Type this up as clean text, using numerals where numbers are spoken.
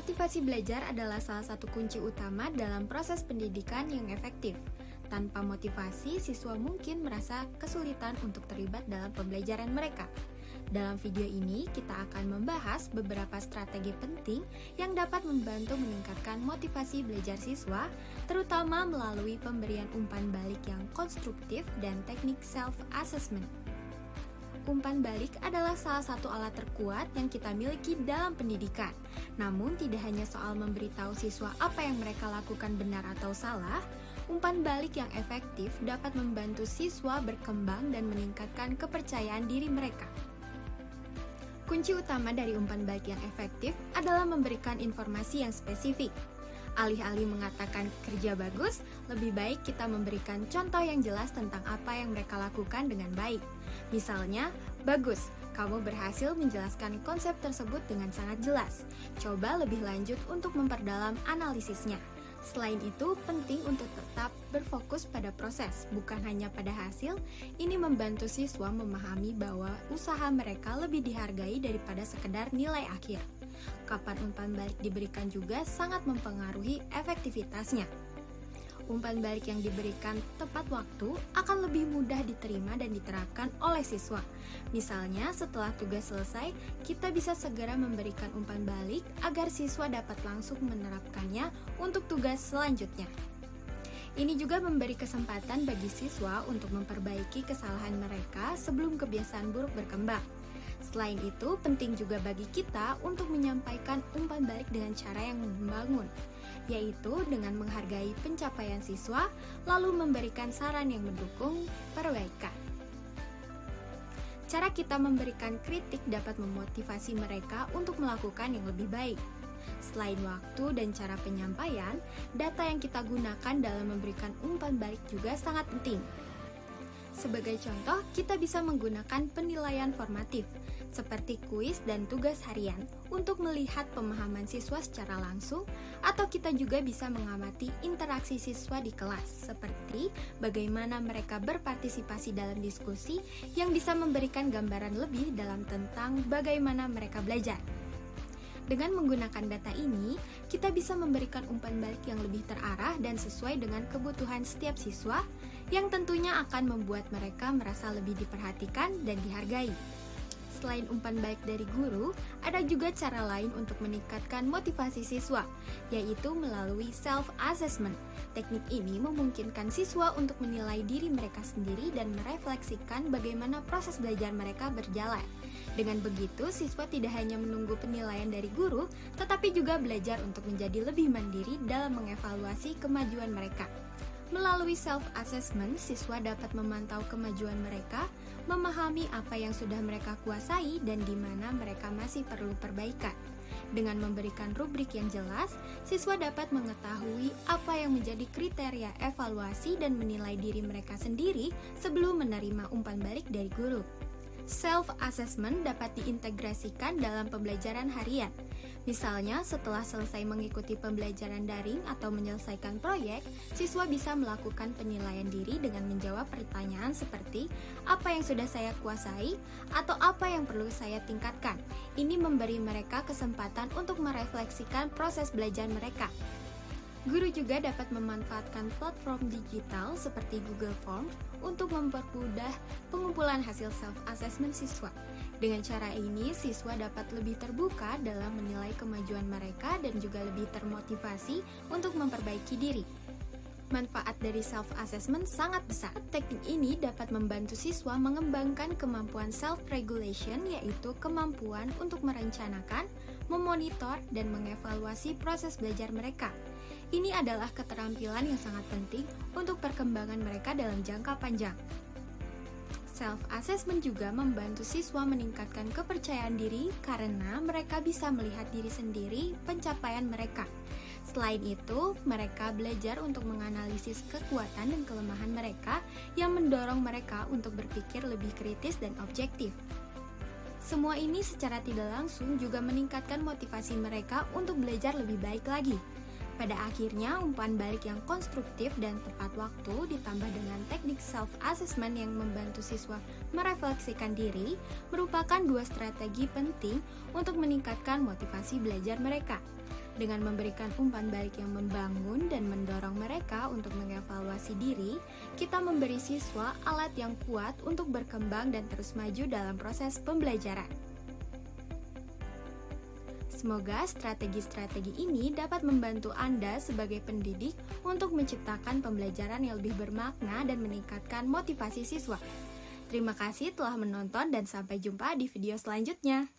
Motivasi belajar adalah salah satu kunci utama dalam proses pendidikan yang efektif. Tanpa motivasi, siswa mungkin merasa kesulitan untuk terlibat dalam pembelajaran mereka. Dalam video ini, kita akan membahas beberapa strategi penting yang dapat membantu meningkatkan motivasi belajar siswa, terutama melalui pemberian umpan balik yang konstruktif dan teknik self-assessment. Umpan balik adalah salah satu alat terkuat yang kita miliki dalam pendidikan. Namun tidak hanya soal memberitahu siswa apa yang mereka lakukan benar atau salah, umpan balik yang efektif dapat membantu siswa berkembang dan meningkatkan kepercayaan diri mereka. Kunci utama dari umpan balik yang efektif adalah memberikan informasi yang spesifik. Alih-alih mengatakan kerja bagus, lebih baik kita memberikan contoh yang jelas tentang apa yang mereka lakukan dengan baik. Misalnya, bagus, kamu berhasil menjelaskan konsep tersebut dengan sangat jelas. Coba lebih lanjut untuk memperdalam analisisnya. Selain itu, penting untuk tetap berfokus pada proses, bukan hanya pada hasil. Ini membantu siswa memahami bahwa usaha mereka lebih dihargai daripada sekedar nilai akhir. Kapan umpan balik diberikan juga sangat mempengaruhi efektivitasnya. Umpan balik yang diberikan tepat waktu akan lebih mudah diterima dan diterapkan oleh siswa. Misalnya, setelah tugas selesai, kita bisa segera memberikan umpan balik agar siswa dapat langsung menerapkannya untuk tugas selanjutnya. Ini juga memberi kesempatan bagi siswa untuk memperbaiki kesalahan mereka sebelum kebiasaan buruk berkembang. Selain itu, penting juga bagi kita untuk menyampaikan umpan balik dengan cara yang membangun, yaitu dengan menghargai pencapaian siswa, lalu memberikan saran yang mendukung perbaikan. Cara kita memberikan kritik dapat memotivasi mereka untuk melakukan yang lebih baik. Selain waktu dan cara penyampaian, data yang kita gunakan dalam memberikan umpan balik juga sangat penting. Sebagai contoh, kita bisa menggunakan penilaian formatif, seperti kuis dan tugas harian, untuk melihat pemahaman siswa secara langsung, atau kita juga bisa mengamati interaksi siswa di kelas, seperti bagaimana mereka berpartisipasi dalam diskusi yang bisa memberikan gambaran lebih dalam tentang bagaimana mereka belajar. Dengan menggunakan data ini, kita bisa memberikan umpan balik yang lebih terarah dan sesuai dengan kebutuhan setiap siswa, yang tentunya akan membuat mereka merasa lebih diperhatikan dan dihargai. Selain umpan balik dari guru, ada juga cara lain untuk meningkatkan motivasi siswa, yaitu melalui self-assessment. Teknik ini memungkinkan siswa untuk menilai diri mereka sendiri dan merefleksikan bagaimana proses belajar mereka berjalan. Dengan begitu, siswa tidak hanya menunggu penilaian dari guru, tetapi juga belajar untuk menjadi lebih mandiri dalam mengevaluasi kemajuan mereka. Melalui self-assessment, siswa dapat memantau kemajuan mereka, memahami apa yang sudah mereka kuasai dan di mana mereka masih perlu perbaikan. Dengan memberikan rubrik yang jelas, siswa dapat mengetahui apa yang menjadi kriteria evaluasi dan menilai diri mereka sendiri sebelum menerima umpan balik dari guru. Self-assessment dapat diintegrasikan dalam pembelajaran harian. Misalnya, setelah selesai mengikuti pembelajaran daring atau menyelesaikan proyek, siswa bisa melakukan penilaian diri dengan menjawab pertanyaan seperti apa yang sudah saya kuasai atau apa yang perlu saya tingkatkan. Ini memberi mereka kesempatan untuk merefleksikan proses belajar mereka. Guru juga dapat memanfaatkan platform digital seperti Google Forms untuk mempermudah pengumpulan hasil self-assessment siswa. Dengan cara ini, siswa dapat lebih terbuka dalam menilai kemajuan mereka dan juga lebih termotivasi untuk memperbaiki diri. Manfaat dari self-assessment sangat besar. Teknik ini dapat membantu siswa mengembangkan kemampuan self-regulation, yaitu kemampuan untuk merencanakan, memonitor, dan mengevaluasi proses belajar mereka. Ini adalah keterampilan yang sangat penting untuk perkembangan mereka dalam jangka panjang. Self-assessment juga membantu siswa meningkatkan kepercayaan diri karena mereka bisa melihat diri sendiri pencapaian mereka. Selain itu, mereka belajar untuk menganalisis kekuatan dan kelemahan mereka yang mendorong mereka untuk berpikir lebih kritis dan objektif. Semua ini secara tidak langsung juga meningkatkan motivasi mereka untuk belajar lebih baik lagi. Pada akhirnya, umpan balik yang konstruktif dan tepat waktu ditambah dengan teknik self-assessment yang membantu siswa merefleksikan diri merupakan dua strategi penting untuk meningkatkan motivasi belajar mereka. Dengan memberikan umpan balik yang membangun dan mendorong mereka untuk mengevaluasi diri, kita memberi siswa alat yang kuat untuk berkembang dan terus maju dalam proses pembelajaran. Semoga strategi-strategi ini dapat membantu Anda sebagai pendidik untuk menciptakan pembelajaran yang lebih bermakna dan meningkatkan motivasi siswa. Terima kasih telah menonton dan sampai jumpa di video selanjutnya.